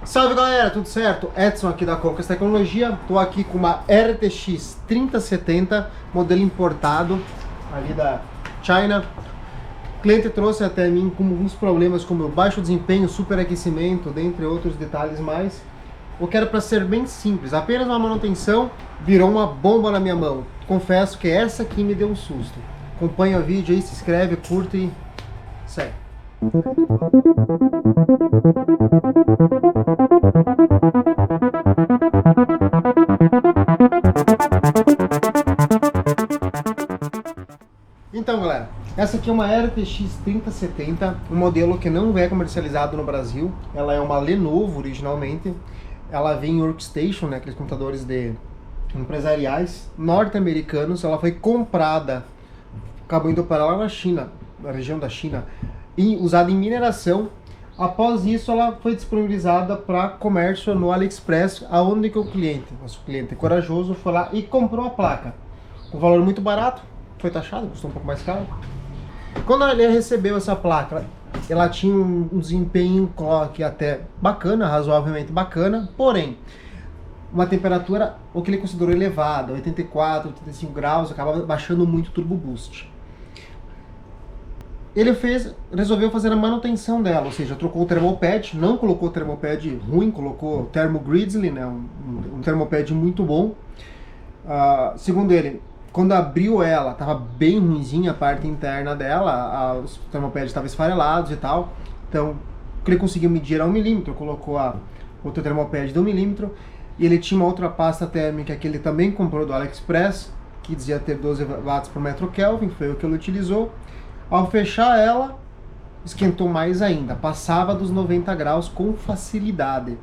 Salve galera, tudo certo? Edson aqui da Conquest Tecnologia. Estou aqui com uma RTX 3070, modelo importado ali da China. O cliente trouxe até mim com alguns problemas como baixo desempenho, superaquecimento, dentre outros detalhes mais. Eu quero para ser bem simples, apenas uma manutenção, virou uma bomba na minha mão. Confesso que essa aqui me deu um susto. Acompanha o vídeo aí, se inscreve, curte e segue. Então galera, essa aqui é uma RTX 3070, um modelo que não é comercializado no Brasil. Ela é uma Lenovo originalmente. Ela vem em workstation, né, aqueles computadores empresariais norte-americanos. Ela foi comprada, acabou indo para lá na China, na região da China, e usada em mineração. Após isso, ela foi disponibilizada para comércio no AliExpress, aonde que nosso cliente corajoso, foi lá e comprou a placa. Com valor muito barato, foi taxado, custou um pouco mais caro. Quando ele recebeu essa placa, ela tinha um desempenho clock até bacana, razoavelmente bacana, porém, uma temperatura, o que ele considerou elevada, 84, 85 graus, acaba baixando muito o Turbo Boost. Ele resolveu fazer a manutenção dela, ou seja, trocou o thermopad, não colocou o thermopad ruim, colocou o Thermo Grizzly, né, um thermopad muito bom. Segundo ele, quando abriu ela, estava bem ruimzinha a parte interna dela, os thermopads estavam esfarelados e tal. Então, ele conseguiu medir a 1 milímetro, colocou outro thermopad de 1 milímetro, e ele tinha uma outra pasta térmica que ele também comprou do AliExpress, que dizia ter 12 watts por metro Kelvin, foi o que ele utilizou. Ao fechar ela, esquentou mais ainda, passava dos 90 graus com facilidade.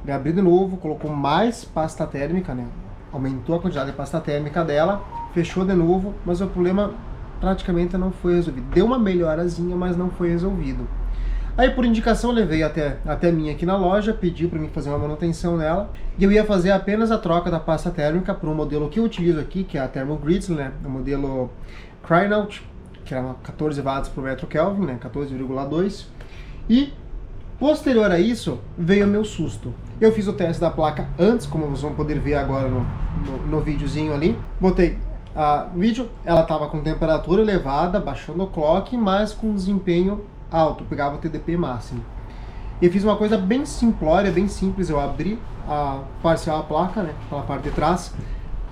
Ele abriu de novo, colocou mais pasta térmica, né? Aumentou a quantidade de pasta térmica dela, fechou de novo, mas o problema praticamente não foi resolvido. Deu uma melhorazinha, mas não foi resolvido. Aí por indicação eu levei até mim aqui na loja, pediu para mim fazer uma manutenção nela, e eu ia fazer apenas a troca da pasta térmica por um modelo que eu utilizo aqui, que é a Thermo Grizzly, né? O modelo Crynaut, que era 14 watts por metro Kelvin, né? 14,2. E posterior a isso, veio o meu susto. Eu fiz o teste da placa antes, como vocês vão poder ver agora no videozinho ali. Botei o vídeo, ela estava com temperatura elevada, baixando o clock, mas com desempenho alto, pegava o TDP máximo. E fiz uma coisa bem simplória, bem simples. Eu abri parcial a placa, né, pela parte de trás,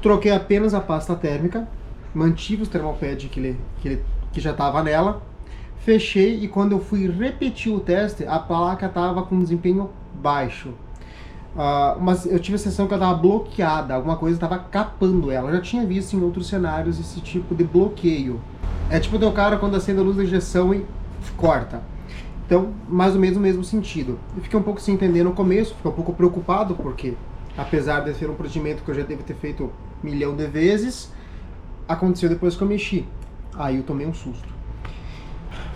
troquei apenas a pasta térmica, mantive os thermopad que já estava nela, fechei, e quando eu fui repetir o teste, a placa estava com desempenho baixo. Mas eu tive a sensação que ela estava bloqueada, alguma coisa estava capando ela. Eu já tinha visto em outros cenários esse tipo de bloqueio. É tipo o cara quando acende a luz da injeção e corta. Então, mais ou menos o mesmo sentido. Eu fiquei um pouco sem entender no começo, fiquei um pouco preocupado, porque apesar de ser um procedimento que eu já devo ter feito 1 milhão de vezes, aconteceu depois que eu mexi. Aí eu tomei um susto.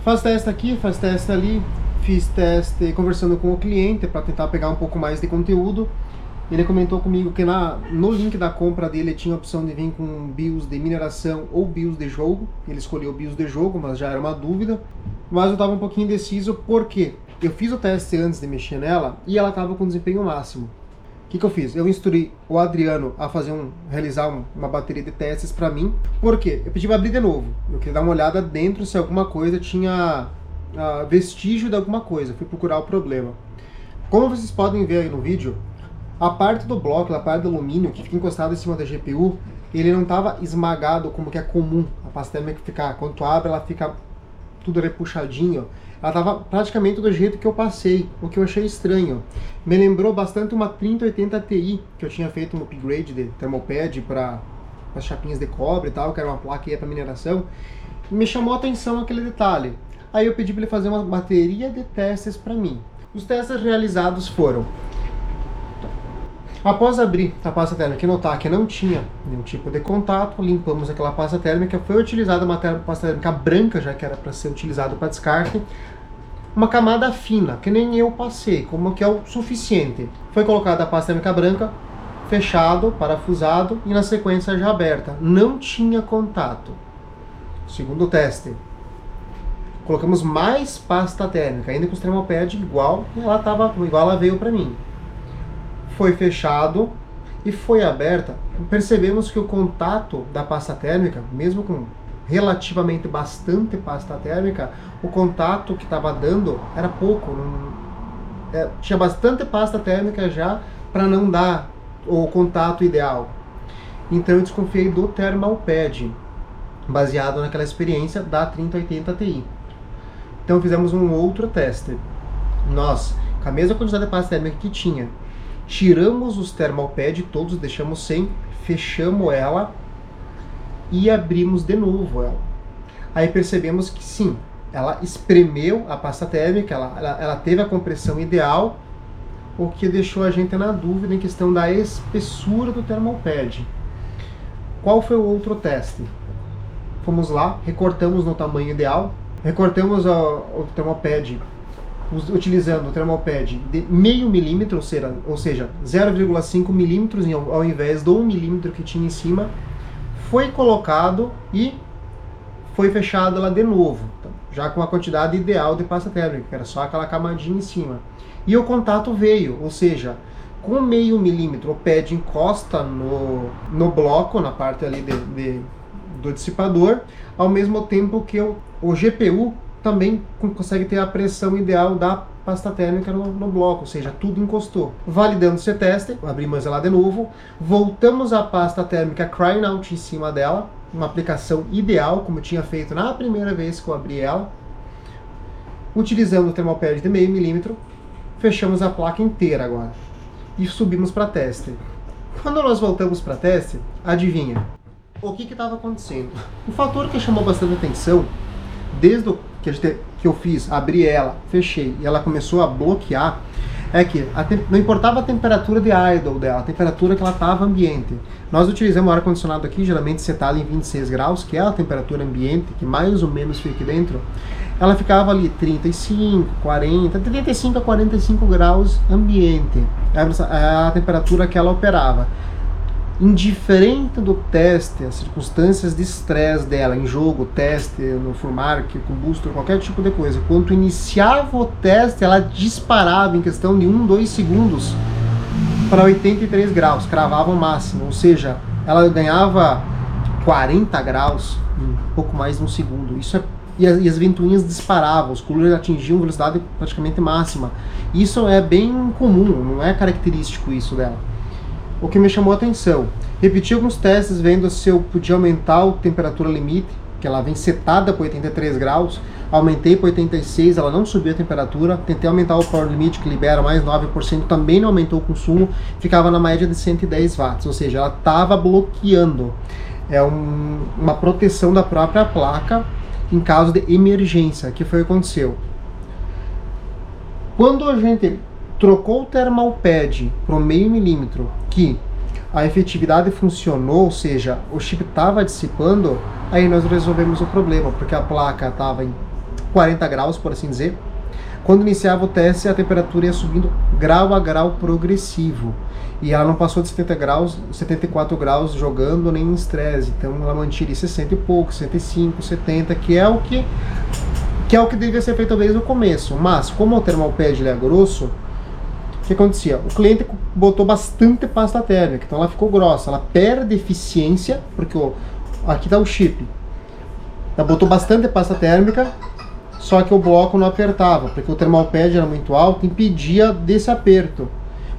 Faz teste aqui, faz teste ali. Fiz teste conversando com o cliente para tentar pegar um pouco mais de conteúdo. Ele comentou comigo que no link da compra dele tinha a opção de vir com BIOS de mineração ou BIOS de jogo. Ele escolheu o BIOS de jogo, mas já era uma dúvida. Mas eu estava um pouquinho indeciso porque eu fiz o teste antes de mexer nela e ela estava com desempenho máximo. O que eu fiz? Eu instruí o Adriano a realizar uma bateria de testes para mim. Por quê? Eu pedi para abrir de novo. Eu queria dar uma olhada dentro se alguma coisa tinha vestígio de alguma coisa. Fui procurar o problema. Como vocês podem ver aí no vídeo, a parte do bloco, a parte do alumínio que fica encostado em cima da GPU, ele não estava esmagado como que é comum. A pasta térmica ficar, quando tu abre, ela fica tudo repuxadinho. Ela estava praticamente do jeito que eu passei, o que eu achei estranho. Me lembrou bastante uma 3080 Ti, que eu tinha feito um upgrade de thermopad para as chapinhas de cobre e tal, que era uma placa que ia para mineração. E me chamou a atenção aquele detalhe. Aí eu pedi para ele fazer uma bateria de testes para mim. Os testes realizados foram: após abrir a pasta térmica e notar que não tinha nenhum tipo de contato, limpamos aquela pasta térmica. Foi utilizada uma pasta térmica branca, já que era para ser utilizado para descarte. Uma camada fina, que nem eu passei, como que é o suficiente. Foi colocada a pasta térmica branca, fechado, parafusado e na sequência já aberta. Não tinha contato. Segundo teste. Colocamos mais pasta térmica, ainda com os thermalpad igual ela veio para mim. Foi fechado e foi aberta. Percebemos que o contato da pasta térmica, mesmo com relativamente bastante pasta térmica, o contato que estava dando era pouco. Tinha bastante pasta térmica já para não dar o contato ideal. Então eu desconfiei do thermalpad, baseado naquela experiência da 3080 Ti. Então fizemos um outro teste. Nós, com a mesma quantidade de pasta térmica que tinha, tiramos os thermalpad todos, deixamos sem, fechamos ela e abrimos de novo ela. Aí percebemos que sim, ela espremeu a pasta térmica, ela teve a compressão ideal, o que deixou a gente na dúvida em questão da espessura do thermalpad. Qual foi o outro teste? Fomos lá, recortamos no tamanho ideal, recortamos o thermalpad utilizando o thermalpad de meio milímetro, ou seja, 0,5 milímetros ao invés do 1 milímetro que tinha em cima. Foi colocado e foi fechado ela de novo, já com a quantidade ideal de pasta térmica, que era só aquela camadinha em cima. E o contato veio, ou seja, com meio milímetro o pad encosta no bloco, na parte ali do dissipador, ao mesmo tempo que o GPU também consegue ter a pressão ideal da pasta térmica no bloco, ou seja, tudo encostou. Validando esse teste, abrimos ela de novo, voltamos a pasta térmica crying out em cima dela, uma aplicação ideal, como eu tinha feito na primeira vez que eu abri ela. Utilizando o thermalpad de meio milímetro, fechamos a placa inteira agora e subimos para teste. Quando nós voltamos para teste, adivinha? O que estava acontecendo? Um fator que chamou bastante atenção, desde que eu fiz, abri ela, fechei e ela começou a bloquear, é que não importava a temperatura de idle dela, a temperatura que ela estava ambiente. Nós utilizamos o ar-condicionado aqui, geralmente setado em 26 graus, que é a temperatura ambiente, que mais ou menos fica aqui dentro. Ela ficava ali 35, 40, 35 a 45 graus ambiente, é a temperatura que ela operava. Indiferente do teste, as circunstâncias de estresse dela, em jogo, teste, no Furmark, combustor, qualquer tipo de coisa, quando iniciava o teste, ela disparava em questão de 1, 2 segundos para 83 graus, cravava o máximo, ou seja, ela ganhava 40 graus em pouco mais de um segundo. E as ventoinhas disparavam, os coolers atingiam velocidade praticamente máxima. Isso é bem comum, não é característico isso dela. O que me chamou a atenção, repeti alguns testes vendo se eu podia aumentar a temperatura limite, que ela vem setada para 83 graus, aumentei para 86, ela não subiu a temperatura, tentei aumentar o power limit, que libera mais 9%, também não aumentou o consumo, ficava na média de 110 watts, ou seja, ela estava bloqueando. É uma proteção da própria placa em caso de emergência, que foi o que aconteceu. Quando a gente trocou o thermalpad para o meio milímetro, que a efetividade funcionou, ou seja, o chip estava dissipando, aí nós resolvemos o problema, porque a placa estava em 40 graus, por assim dizer. Quando iniciava o teste, a temperatura ia subindo grau a grau progressivo, e ela não passou de 70 graus, 74 graus jogando nem em estresse, então ela mantinha 60 e pouco, 65, 70, que é o que devia ser feito desde o começo. Mas como o thermalpad ele é grosso, o que acontecia? O cliente botou bastante pasta térmica, então ela ficou grossa, ela perde eficiência, porque aqui está o chip. Ela botou bastante pasta térmica, só que o bloco não apertava, porque o thermalpad era muito alto, impedia desse aperto.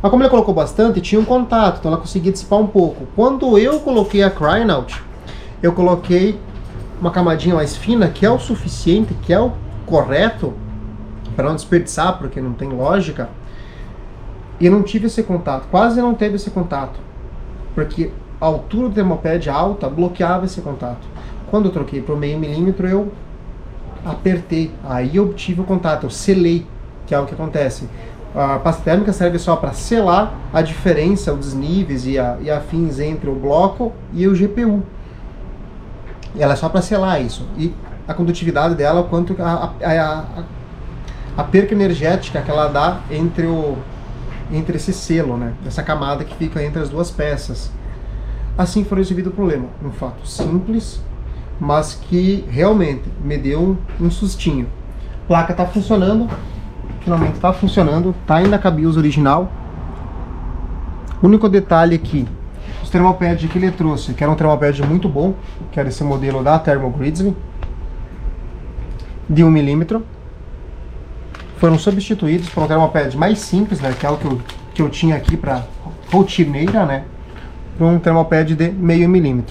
Mas como ele colocou bastante, tinha um contato, então ela conseguia dissipar um pouco. Quando eu coloquei a crying out, eu coloquei uma camadinha mais fina, que é o suficiente, que é o correto, para não desperdiçar, porque não tem lógica. E eu não tive esse contato, quase não teve esse contato, porque a altura do thermalpad alta bloqueava esse contato. Quando eu troquei para o meio milímetro, eu apertei, aí eu tive o contato, eu selei, que é o que acontece. A pasta térmica serve só para selar a diferença, os desníveis e afins entre o bloco e o GPU. Ela é só para selar isso. E a condutividade dela, quanto a perca energética que ela dá entre esse selo, né? Essa camada que fica entre as duas peças. Assim foi resolvido o problema. Um fato simples, mas que realmente me deu um sustinho. A placa está funcionando, finalmente está funcionando, está ainda com a BIOS original. O único detalhe aqui, os thermalpads que ele trouxe, que era um thermalpad muito bom, que era esse modelo da Thermal Grizzly, de 1 mm, foram substituídos por um thermalpad mais simples, né, que é o que eu tinha aqui para rotineira, né, por um thermalpad de 0,5 mm.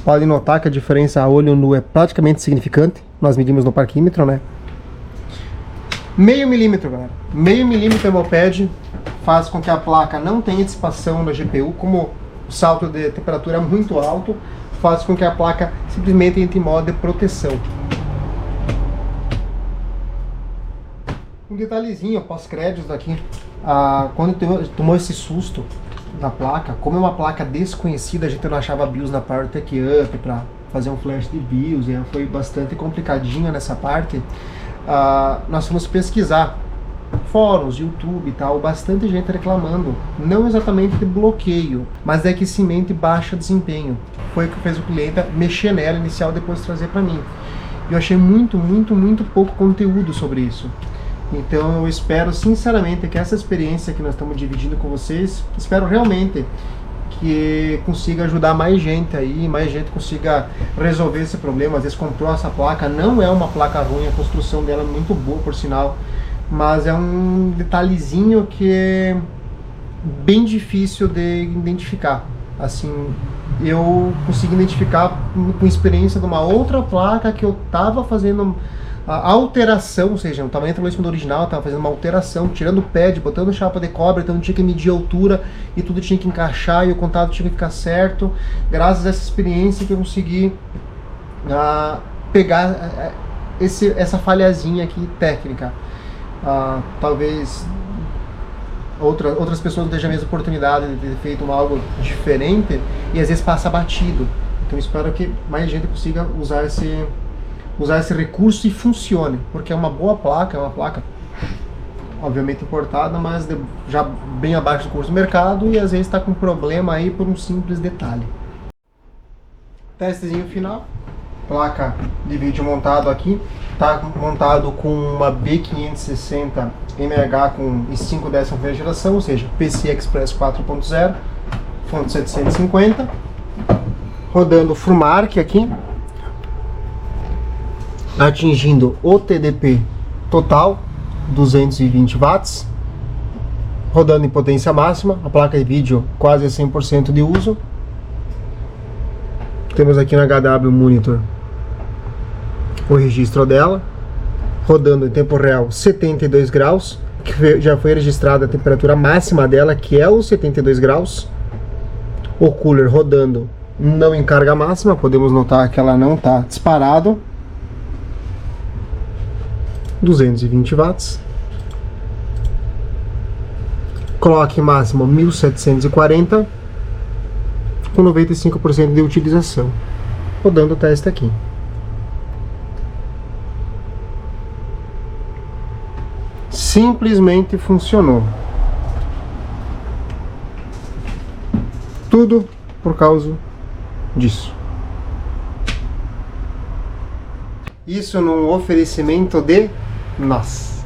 Podem notar que a diferença a olho nu é praticamente significante. Nós medimos no parquímetro, né? 0,5 mm, galera. 0,5 mm thermalpad faz com que a placa não tenha dissipação da GPU, como o salto de temperatura é muito alto, faz com que a placa simplesmente entre em modo de proteção. Um detalhezinho, pós-créditos aqui, quando tomou esse susto na placa, como é uma placa desconhecida, a gente não achava BIOS na PowerTech Up para fazer um flash de BIOS, e foi bastante complicadinho nessa parte. Nós fomos pesquisar fóruns, YouTube e tal, bastante gente reclamando, não exatamente de bloqueio, mas de aquecimento e baixo desempenho. Foi o que fez o cliente mexer nela inicial, depois trazer para mim. Eu achei muito pouco conteúdo sobre isso. Então eu espero sinceramente que essa experiência que nós estamos dividindo com vocês, espero realmente que consiga ajudar mais gente aí, mais gente consiga resolver esse problema. Às vezes comprou essa placa, não é uma placa ruim, a construção dela é muito boa por sinal, mas é um detalhezinho que é bem difícil de identificar. Assim, eu consegui identificar com experiência de uma outra placa que eu estava fazendo a alteração, ou seja, não estava entrando no original, estava fazendo uma alteração, tirando o pad, botando chapa de cobre, então tinha que medir a altura e tudo tinha que encaixar e o contato tinha que ficar certo. Graças a essa experiência que eu consegui pegar essa falhazinha aqui técnica. Talvez outras pessoas não tenham a mesma oportunidade de ter feito algo diferente e às vezes passa batido. Então espero que mais gente consiga usar esse recurso e funcione, porque é uma boa placa, é uma placa obviamente importada, mas já bem abaixo do custo do mercado e às vezes está com problema aí por um simples detalhe. Testezinho final, placa de vídeo montado aqui, está montado com uma B560 MH com i5 11ª geração, ou seja, PCI Express 4.0, fonte 750, rodando FurMark aqui, atingindo o TDP total, 220 watts, rodando em potência máxima, a placa de vídeo quase 100% de uso. Temos aqui no HW Monitor o registro dela, rodando em tempo real 72 graus, que já foi registrada a temperatura máxima dela, que é os 72 graus. O cooler rodando não em carga máxima, podemos notar que ela não está disparado. 220 watts. Clock máximo 1740 com 95% de utilização. Rodando o teste aqui. Simplesmente funcionou. Tudo por causa disso. Isso num oferecimento de nós.